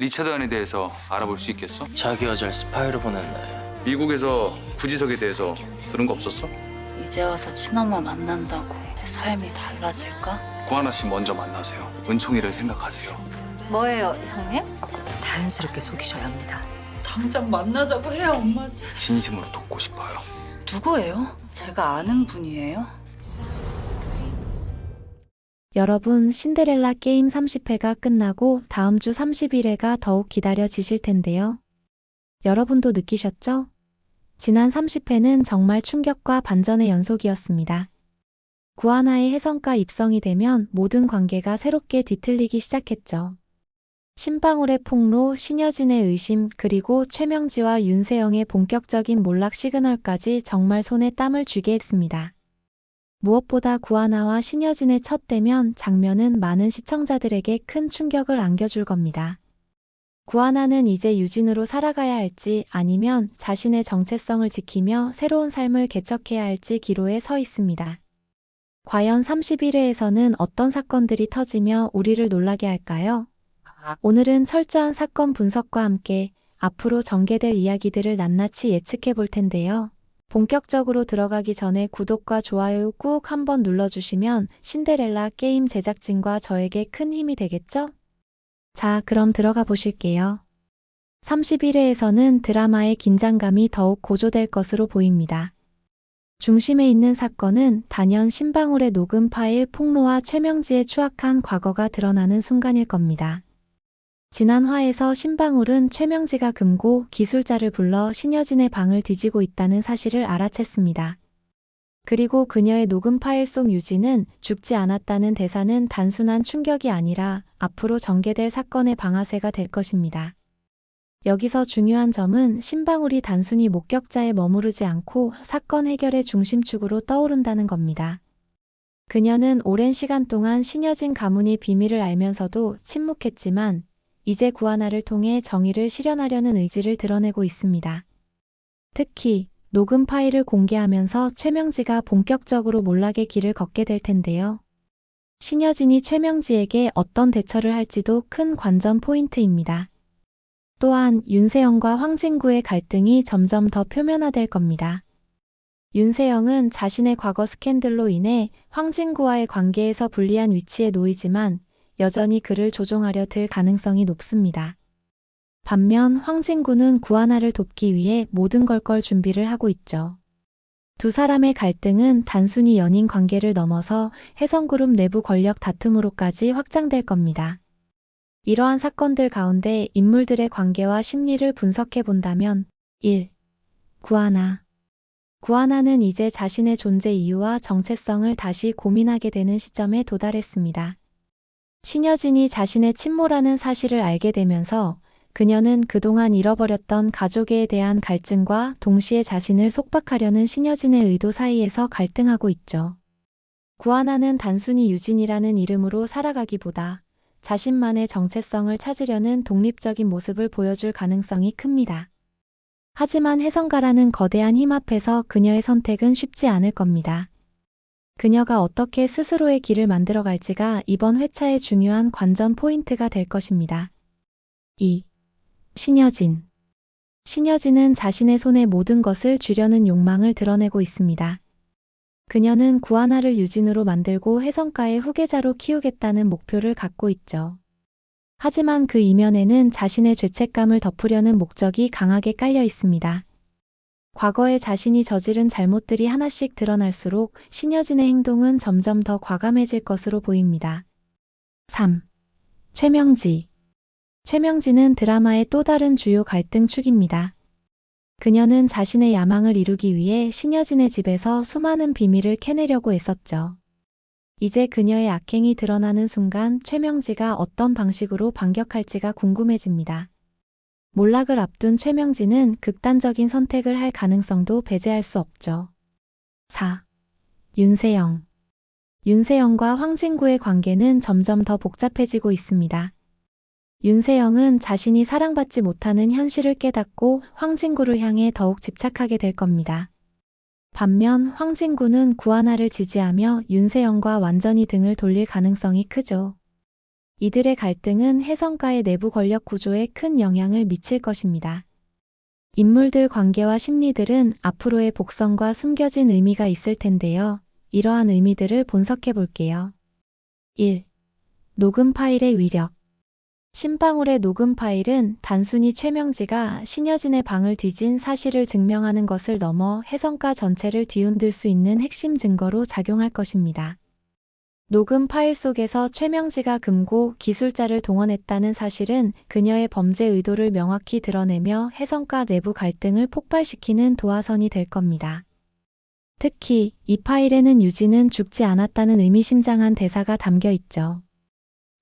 리차드안에 대해서 알아볼 수 있겠어? 자기 여자를 스파이로 보냈네. 미국에서 구지석에 대해서 들은 거 없었어? 이제 와서 친엄마 만난다고 내 삶이 달라질까? 구하나 씨 먼저 만나세요. 은총이를 생각하세요. 뭐예요, 형님? 자연스럽게 속이셔야 합니다. 당장 만나자고 해야 엄마지. 진심으로 돕고 싶어요. 누구예요? 제가 아는 분이에요? 여러분, 신데렐라 게임 30회가 끝나고 다음 주 31회가 더욱 기다려지실 텐데요. 여러분도 느끼셨죠? 지난 30회는 정말 충격과 반전의 연속이었습니다. 구하나의 혜성과 입성이 되면 모든 관계가 새롭게 뒤틀리기 시작했죠. 신방울의 폭로, 신여진의 의심, 그리고 최명지와 윤세영의 본격적인 몰락 시그널까지 정말 손에 땀을 쥐게 했습니다. 무엇보다 구하나와 신여진의 첫 대면 장면은 많은 시청자들에게 큰 충격을 안겨줄 겁니다. 구하나는 이제 유진으로 살아가야 할지 아니면 자신의 정체성을 지키며 새로운 삶을 개척해야 할지 기로에 서 있습니다. 과연 31회에서는 어떤 사건들이 터지며 우리를 놀라게 할까요? 오늘은 철저한 사건 분석과 함께 앞으로 전개될 이야기들을 낱낱이 예측해 볼 텐데요. 본격적으로 들어가기 전에 구독과 좋아요 꾹 한번 눌러주시면 신데렐라 게임 제작진과 저에게 큰 힘이 되겠죠? 자, 그럼 들어가 보실게요. 31회에서는 드라마의 긴장감이 더욱 고조될 것으로 보입니다. 중심에 있는 사건은 단연 신방울의 녹음 파일 폭로와 최명지의 추악한 과거가 드러나는 순간일 겁니다. 지난 화에서 신방울은 최명지가 금고 기술자를 불러 신여진의 방을 뒤지고 있다는 사실을 알아챘습니다. 그리고 그녀의 녹음 파일 속 유진은 죽지 않았다는 대사는 단순한 충격이 아니라 앞으로 전개될 사건의 방아쇠가 될 것입니다. 여기서 중요한 점은 신방울이 단순히 목격자에 머무르지 않고 사건 해결의 중심축으로 떠오른다는 겁니다. 그녀는 오랜 시간 동안 신여진 가문의 비밀을 알면서도 침묵했지만 이제 구하나를 통해 정의를 실현하려는 의지를 드러내고 있습니다. 특히 녹음 파일을 공개하면서 최명지가 본격적으로 몰락의 길을 걷게 될 텐데요. 신여진이 최명지에게 어떤 대처를 할지도 큰 관전 포인트입니다. 또한 윤세영과 황진구의 갈등이 점점 더 표면화될 겁니다. 윤세영은 자신의 과거 스캔들로 인해 황진구와의 관계에서 불리한 위치에 놓이지만 여전히 그를 조종하려 들 가능성이 높습니다. 반면 황진구는 구하나를 돕기 위해 모든 걸 준비를 하고 있죠. 두 사람의 갈등은 단순히 연인 관계를 넘어서 혜성그룹 내부 권력 다툼으로까지 확장될 겁니다. 이러한 사건들 가운데 인물들의 관계와 심리를 분석해 본다면 1. 구하나. 구하나는 이제 자신의 존재 이유와 정체성을 다시 고민하게 되는 시점에 도달했습니다. 신여진이 자신의 친모라는 사실을 알게 되면서 그녀는 그동안 잃어버렸던 가족에 대한 갈증과 동시에 자신을 속박하려는 신여진의 의도 사이에서 갈등하고 있죠. 구하나는 단순히 유진이라는 이름으로 살아가기보다 자신만의 정체성을 찾으려는 독립적인 모습을 보여줄 가능성이 큽니다. 하지만 혜성가라는 거대한 힘 앞에서 그녀의 선택은 쉽지 않을 겁니다. 그녀가 어떻게 스스로의 길을 만들어갈지가 이번 회차의 중요한 관전 포인트가 될 것입니다. 2. 신여진. 신여진은 자신의 손에 모든 것을 쥐려는 욕망을 드러내고 있습니다. 그녀는 구하나를 유진으로 만들고 혜성가의 후계자로 키우겠다는 목표를 갖고 있죠. 하지만 그 이면에는 자신의 죄책감을 덮으려는 목적이 강하게 깔려 있습니다. 과거에 자신이 저지른 잘못들이 하나씩 드러날수록 신여진의 행동은 점점 더 과감해질 것으로 보입니다. 3. 최명지. 최명지는 드라마의 또 다른 주요 갈등축입니다. 그녀는 자신의 야망을 이루기 위해 신여진의 집에서 수많은 비밀을 캐내려고 애썼죠. 이제 그녀의 악행이 드러나는 순간 최명지가 어떤 방식으로 반격할지가 궁금해집니다. 몰락을 앞둔 최명지는 극단적인 선택을 할 가능성도 배제할 수 없죠. 4. 윤세영. 윤세영과 황진구의 관계는 점점 더 복잡해지고 있습니다. 윤세영은 자신이 사랑받지 못하는 현실을 깨닫고 황진구를 향해 더욱 집착하게 될 겁니다. 반면 황진구는 구하나를 지지하며 윤세영과 완전히 등을 돌릴 가능성이 크죠. 이들의 갈등은 혜성가의 내부 권력 구조에 큰 영향을 미칠 것입니다. 인물들 관계와 심리들은 앞으로의 복선과 숨겨진 의미가 있을 텐데요. 이러한 의미들을 분석해 볼게요. 1. 녹음 파일의 위력. 신방울의 녹음 파일은 단순히 최명지가 신여진의 방을 뒤진 사실을 증명하는 것을 넘어 혜성가 전체를 뒤흔들 수 있는 핵심 증거로 작용할 것입니다. 녹음 파일 속에서 최명지가 금고 기술자를 동원했다는 사실은 그녀의 범죄 의도를 명확히 드러내며 혜성가 내부 갈등을 폭발시키는 도화선이 될 겁니다. 특히 이 파일에는 유진은 죽지 않았다는 의미심장한 대사가 담겨 있죠.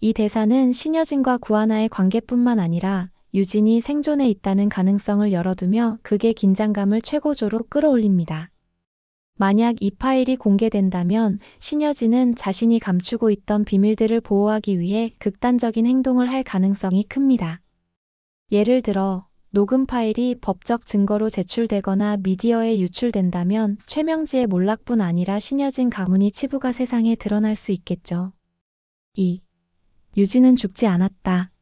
이 대사는 신여진과 구하나의 관계뿐만 아니라 유진이 생존해 있다는 가능성을 열어두며 극의 긴장감을 최고조로 끌어올립니다. 만약 이 파일이 공개된다면 신여진은 자신이 감추고 있던 비밀들을 보호하기 위해 극단적인 행동을 할 가능성이 큽니다. 예를 들어 녹음 파일이 법적 증거로 제출되거나 미디어에 유출된다면 최명지의 몰락뿐 아니라 신여진 가문이 치부가 세상에 드러날 수 있겠죠. 2. 유진은 죽지 않았다.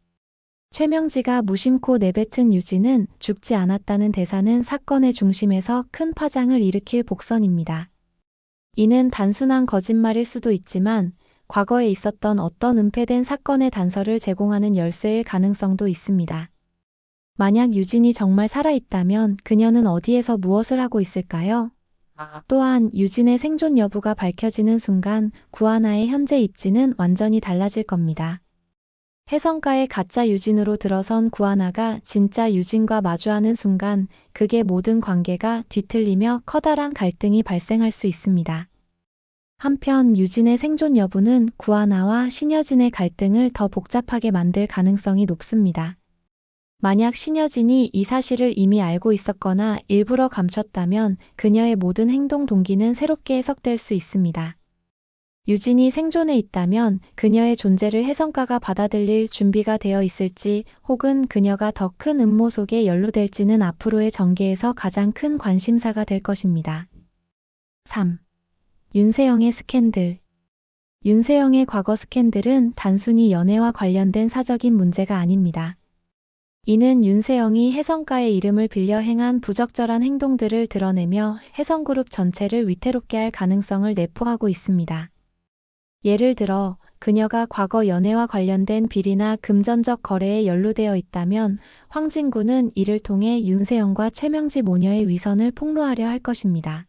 최명지가 무심코 내뱉은 유진은 죽지 않았다는 대사는 사건의 중심에서 큰 파장을 일으킬 복선입니다. 이는 단순한 거짓말일 수도 있지만 과거에 있었던 어떤 은폐된 사건의 단서를 제공하는 열쇠일 가능성도 있습니다. 만약 유진이 정말 살아있다면 그녀는 어디에서 무엇을 하고 있을까요? 또한 유진의 생존 여부가 밝혀지는 순간 구하나의 현재 입지는 완전히 달라질 겁니다. 혜성가의 가짜 유진으로 들어선 구하나가 진짜 유진과 마주하는 순간 극의 모든 관계가 뒤틀리며 커다란 갈등이 발생할 수 있습니다. 한편 유진의 생존 여부는 구하나와 신여진의 갈등을 더 복잡하게 만들 가능성이 높습니다. 만약 신여진이 이 사실을 이미 알고 있었거나 일부러 감췄다면 그녀의 모든 행동 동기는 새롭게 해석될 수 있습니다. 유진이 생존해 있다면 그녀의 존재를 혜성가가 받아들일 준비가 되어 있을지 혹은 그녀가 더 큰 음모 속에 연루될지는 앞으로의 전개에서 가장 큰 관심사가 될 것입니다. 3. 윤세영의 스캔들. 윤세영의 과거 스캔들은 단순히 연애와 관련된 사적인 문제가 아닙니다. 이는 윤세영이 혜성가의 이름을 빌려 행한 부적절한 행동들을 드러내며 혜성그룹 전체를 위태롭게 할 가능성을 내포하고 있습니다. 예를 들어 그녀가 과거 연애와 관련된 비리나 금전적 거래에 연루되어 있다면 황진구는 이를 통해 윤세영과 최명지 모녀의 위선을 폭로하려 할 것입니다.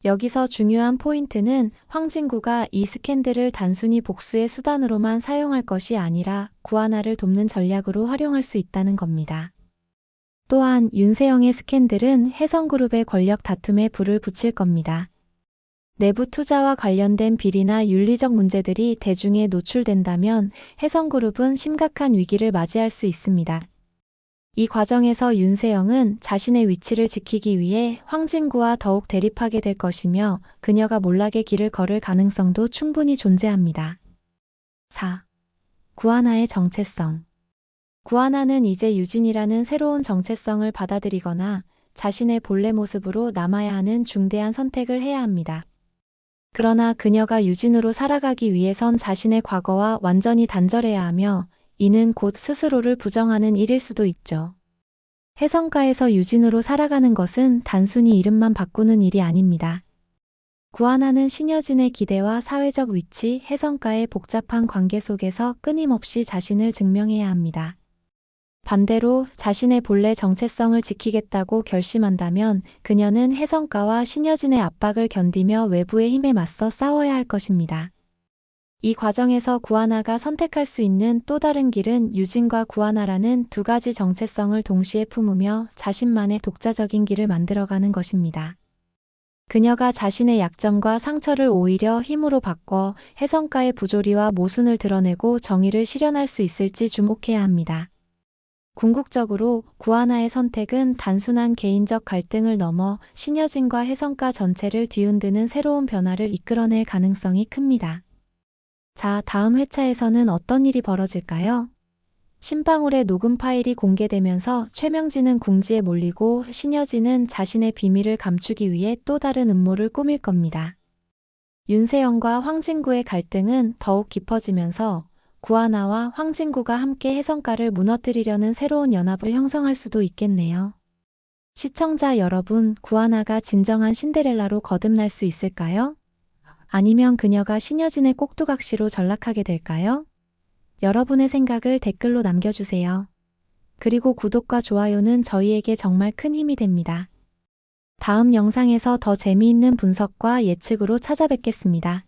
여기서 중요한 포인트는 황진구가 이 스캔들을 단순히 복수의 수단으로만 사용할 것이 아니라 구하나를 돕는 전략으로 활용할 수 있다는 겁니다. 또한 윤세영의 스캔들은 혜성그룹의 권력 다툼에 불을 붙일 겁니다. 내부 투자와 관련된 비리나 윤리적 문제들이 대중에 노출된다면 혜성그룹은 심각한 위기를 맞이할 수 있습니다. 이 과정에서 윤세영은 자신의 위치를 지키기 위해 황진구와 더욱 대립하게 될 것이며 그녀가 몰락의 길을 걸을 가능성도 충분히 존재합니다. 4. 구하나의 정체성. 구하나는 이제 유진이라는 새로운 정체성을 받아들이거나 자신의 본래 모습으로 남아야 하는 중대한 선택을 해야 합니다. 그러나 그녀가 유진으로 살아가기 위해선 자신의 과거와 완전히 단절해야 하며 이는 곧 스스로를 부정하는 일일 수도 있죠. 혜성가에서 유진으로 살아가는 것은 단순히 이름만 바꾸는 일이 아닙니다. 구하나는 신여진의 기대와 사회적 위치, 혜성가의 복잡한 관계 속에서 끊임없이 자신을 증명해야 합니다. 반대로 자신의 본래 정체성을 지키겠다고 결심한다면 그녀는 혜성가와 신여진의 압박을 견디며 외부의 힘에 맞서 싸워야 할 것입니다. 이 과정에서 구하나가 선택할 수 있는 또 다른 길은 유진과 구하나라는 두 가지 정체성을 동시에 품으며 자신만의 독자적인 길을 만들어가는 것입니다. 그녀가 자신의 약점과 상처를 오히려 힘으로 바꿔 혜성가의 부조리와 모순을 드러내고 정의를 실현할 수 있을지 주목해야 합니다. 궁극적으로 구하나의 선택은 단순한 개인적 갈등을 넘어 신여진과 혜성가 전체를 뒤흔드는 새로운 변화를 이끌어낼 가능성이 큽니다. 자, 다음 회차에서는 어떤 일이 벌어질까요? 신방울의 녹음 파일이 공개되면서 최명진은 궁지에 몰리고 신여진은 자신의 비밀을 감추기 위해 또 다른 음모를 꾸밀 겁니다. 윤세영과 황진구의 갈등은 더욱 깊어지면서 구하나와 황진구가 함께 혜성가를 무너뜨리려는 새로운 연합을 형성할 수도 있겠네요. 시청자 여러분, 구하나가 진정한 신데렐라로 거듭날 수 있을까요? 아니면 그녀가 신여진의 꼭두각시로 전락하게 될까요? 여러분의 생각을 댓글로 남겨주세요. 그리고 구독과 좋아요는 저희에게 정말 큰 힘이 됩니다. 다음 영상에서 더 재미있는 분석과 예측으로 찾아뵙겠습니다.